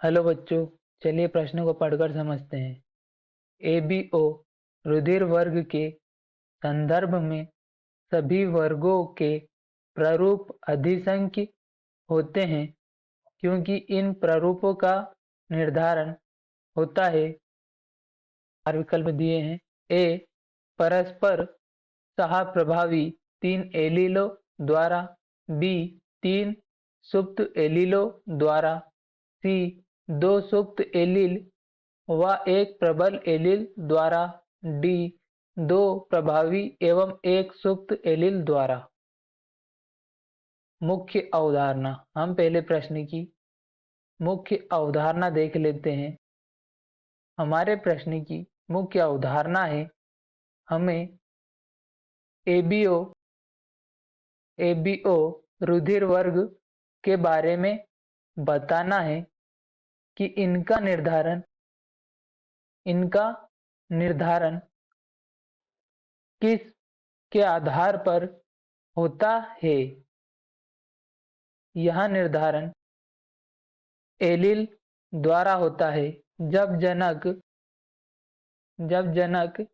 Hello बच्चों, चलिए प्रश्नों को पढ़कर समझते हैं। एबीओ रुधिर वर्ग के संदर्भ में सभी वर्गों के प्रारूप अधिसंख्य होते हैं क्योंकि इन प्रारूपों का निर्धारण होता है। 4 विकल्प दिए हैं। ए परस्पर सहप्रभावी 3 एलीलों द्वारा, बी 3 सुप्त एलीलों द्वारा, सी 2 सुप्त एलील व 1 प्रबल एलील द्वारा, डी 2 प्रभावी एवं 1 सुप्त एलील द्वारा। मुख्य अवधारणा, हम पहले प्रश्न की मुख्य अवधारणा देख लेते हैं। हमारे प्रश्न की मुख्य अवधारणा है, हमें एबीओ रुधिर वर्ग के बारे में बताना है कि इनका निर्धारण किस के आधार पर होता है। यह निर्धारण एलील द्वारा होता है। जब जनक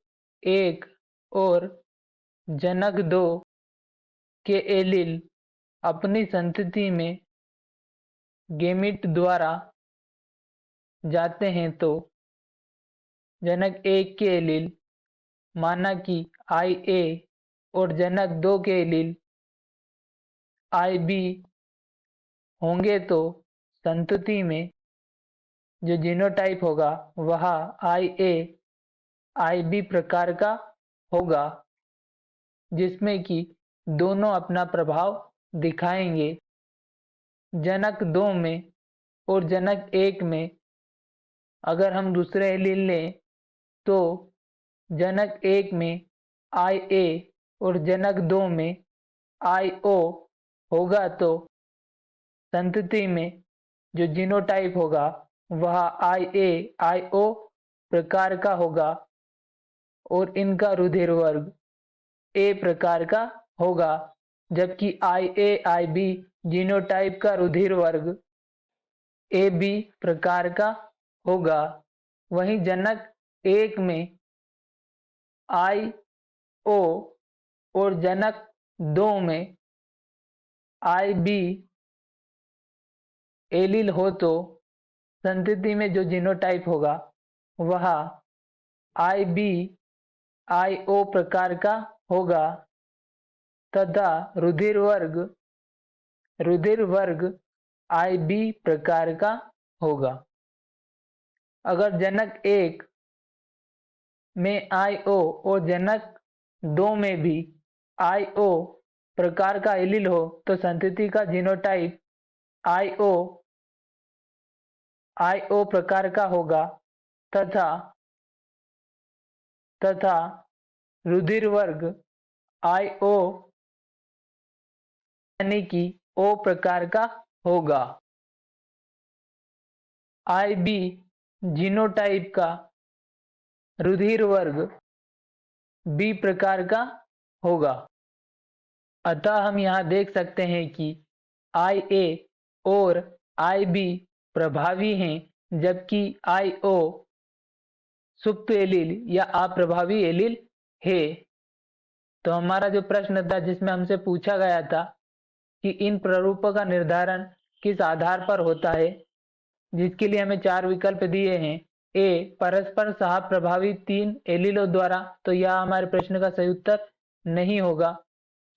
1 और जनक 2 के एलील अपनी संतति में गैमीट द्वारा जाते हैं तो जनक 1 के एलील माना कि IA और जनक 2 के एलील IB होंगे तो संतति में जो जीनोटाइप होगा वह IA-IB प्रकार का होगा, जिसमें कि दोनों अपना प्रभाव दिखाएंगे। जनक 2 में और जनक 1 में अगर हम दूसरे एलील लें तो जनक 1 में IA और जनक 2 में IO होगा तो संतति में जो जीनोटाइप होगा वह IA-IO प्रकार का होगा और इनका रुधिर वर्ग A प्रकार का होगा, जबकि IA-IB जीनोटाइप का रुधिर वर्ग AB प्रकार का होगा। वहीं जनक 1 में IO और जनक 2 में IB एलील हो तो संतति में जो जीनोटाइप होगा वह IB-IO प्रकार का होगा तथा रुधिर वर्ग IB प्रकार का होगा। अगर जनक 1 में IO और जनक 2 में भी IO प्रकार का एलील हो तो संतति का जीनोटाइप IO प्रकार का होगा तथा रुधिर वर्ग IO यानी कि O प्रकार का होगा। IB जीनोटाइप का रुधिर वर्ग B प्रकार का होगा। अतः हम यहाँ देख सकते हैं कि IA और IB प्रभावी हैं, जबकि IO सुप्त एलील या अप्रभावी एलील है। तो हमारा जो प्रश्न था जिसमें हमसे पूछा गया था कि इन प्रारूपों का निर्धारण किस आधार पर होता है, जिसके लिए हमें 4 विकल्प दिए हैं। ए परस्पर सहप्रभावी 3 एलीलों द्वारा, तो यह हमारे प्रश्न का सही उत्तर नहीं होगा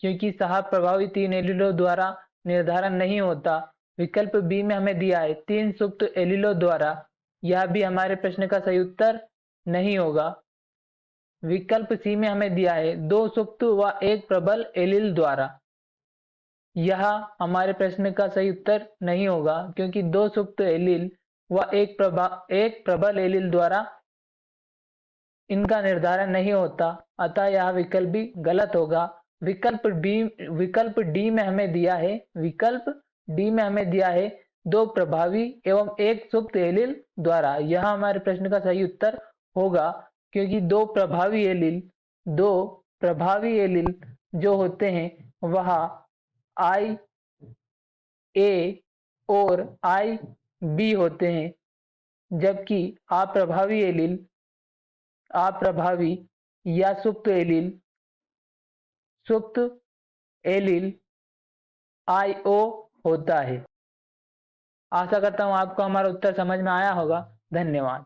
क्योंकि सहप्रभावी 3 एलीलों द्वारा निर्धारण नहीं होता। विकल्प बी में हमें दिया है 3 सुप्त एलीलों द्वारा, यह भी हमारे प्रश्न का सही उत्तर नहीं होगा। विकल्प सी में हमें दिया है 2 सुप्त व 1 प्रबल एलील द्वारा, यह हमारे प्रश्न का सही उत्तर नहीं होगा क्योंकि 2 सुप्त एलील व 1 प्रबल एलील द्वारा इनका निर्धारण नहीं होता, अतः यह विकल्प भी गलत होगा। विकल्प डी में हमें दिया है 2 प्रभावी एवं 1 सुप्त एलील द्वारा, यह हमारे प्रश्न का सही उत्तर होगा क्योंकि 2 प्रभावी एलील जो होते हैं वह IA और IB होते हैं, जबकि अप्रभावी या सुप्त एलील IO होता है। आशा करता हूँ आपको हमारा उत्तर समझ में आया होगा। धन्यवाद।